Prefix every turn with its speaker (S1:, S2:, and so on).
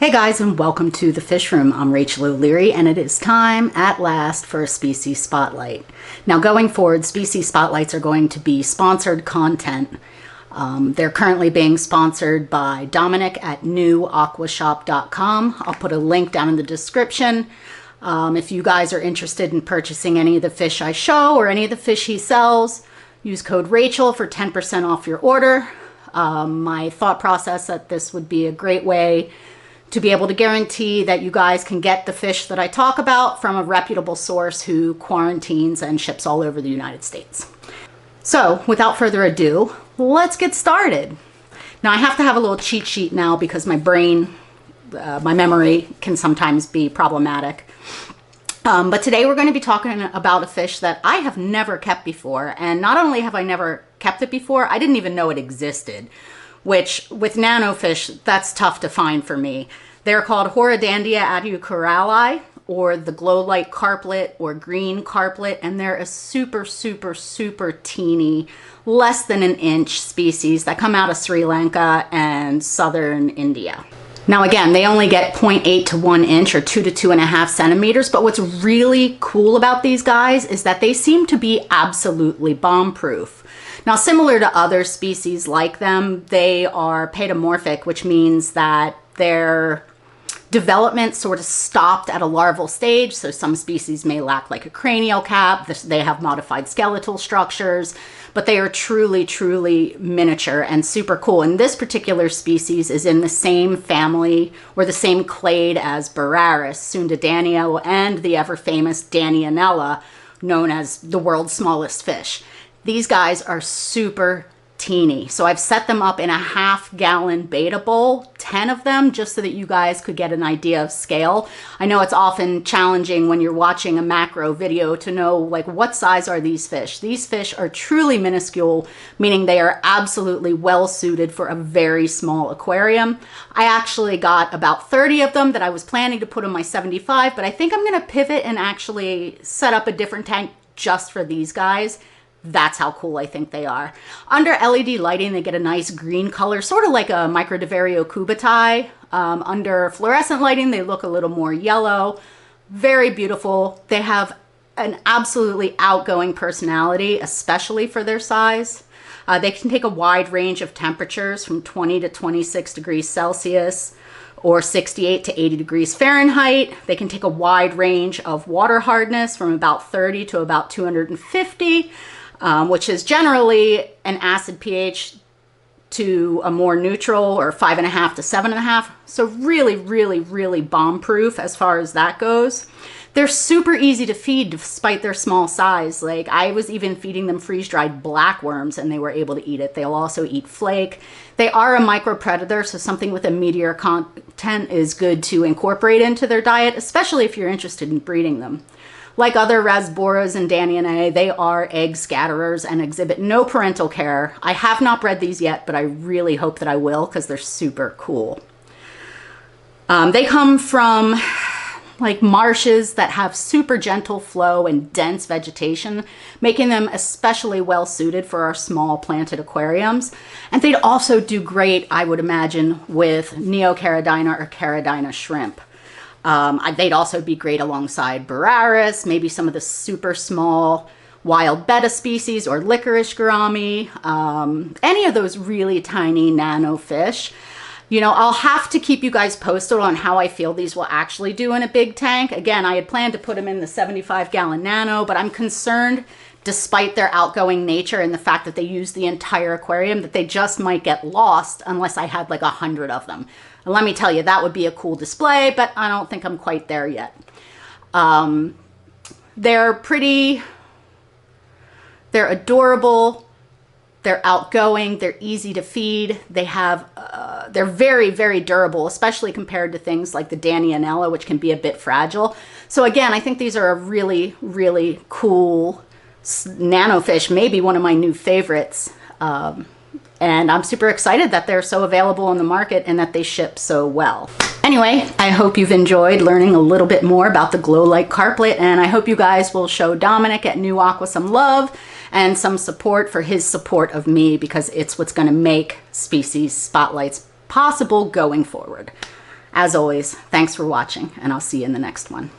S1: Hey guys, and welcome to the Fish Room. I'm Rachel O'Leary, and it is time at last for a species spotlight. Now, going forward, species spotlights are going to be sponsored content. They're currently being sponsored by Dominic at newaquashop.com. I'll put a link down in the description. If you guys are interested in purchasing any of the fish I show or any of the fish he sells, use code Rachel for 10% off your order. My thought process that this would be a great way to be able to guarantee that you guys can get the fish that I talk about from a reputable source who quarantines and ships all over the United States. So without further ado, let's get started. Now I have to have a little cheat sheet now because my brain, my memory can sometimes be problematic. But today we're going to be talking about a fish that I have never kept before. And not only have I never kept it before, I didn't even know it existed. Which, with nano fish, that's tough to find for me. They're called Haradandia atukorali, or the Glowlight Carplet, or green carplet, and they're a super, super, super teeny, less than an inch species that come out of Sri Lanka and southern India. Now again, they only get 0.8 to 1 inch, or 2 to 2.5 centimeters, but what's really cool about these guys is that they seem to be absolutely bomb-proof. Now, similar to other species like them, they are paedomorphic, which means that their development sort of stopped at a larval stage. So some species may lack like a cranial cap. They have modified skeletal structures, but they are truly, truly miniature and super cool. And this particular species is in the same family or the same clade as Bararis, Sundadania, and the ever famous Danianella, known as the world's smallest fish. These guys are super teeny. So I've set them up in a half-gallon betta bowl, 10 of them, just so that you guys could get an idea of scale. I know it's often challenging when you're watching a macro video to know, like, what size are these fish? These fish are truly minuscule, meaning they are absolutely well suited for a very small aquarium. I actually got about 30 of them that I was planning to put in my 75, but I think I'm going to pivot and actually set up a different tank just for these guys. That's how cool I think they are. Under LED lighting, they get a nice green color, sort of like a Micropredator cubitai. Under fluorescent lighting, they look a little more yellow. Very beautiful. They have an absolutely outgoing personality, especially for their size. They can take a wide range of temperatures from 20 to 26 degrees Celsius or 68 to 80 degrees Fahrenheit. They can take a wide range of water hardness from about 30 to about 250. Which is generally an acid pH to a more neutral, or 5.5 to 7.5. So really, really, really bomb-proof as far as that goes. They're super easy to feed despite their small size. Like, I was even feeding them freeze-dried blackworms and they were able to eat it. They'll also eat flake. They are a micropredator, so something with a meatier content is good to incorporate into their diet, especially if you're interested in breeding them. Like other Rasboras and Danianae, they are egg scatterers and exhibit no parental care. I have not bred these yet, but I really hope that I will because they're super cool. They come from like marshes that have super gentle flow and dense vegetation, making them especially well suited for our small planted aquariums. And they'd also do great, I would imagine, with Neocaridina or Caridina shrimp. They'd also be great alongside Bararis, maybe some of the super small wild betta species or licorice gourami, any of those really tiny nano fish. You know, I'll have to keep you guys posted on how I feel these will actually do in a big tank. Again, I had planned to put them in the 75-gallon nano, but I'm concerned, despite their outgoing nature and the fact that they use the entire aquarium, that they just might get lost unless I had like 100 of them. And let me tell you, that would be a cool display, but I don't think I'm quite there yet. They're adorable, they're outgoing, they're easy to feed, they're very, very durable, especially compared to things like the Danianella, which can be a bit fragile. So again, I think these are a really, really cool nano fish, maybe one of my new favorites. And I'm super excited that they're so available on the market and that they ship so well. Anyway, I hope you've enjoyed learning a little bit more about the Glowlight Carplet, and I hope you guys will show Dominic at New Aqua some love and some support for his support of me, because it's what's going to make species spotlights possible going forward. As always, thanks for watching, and I'll see you in the next one.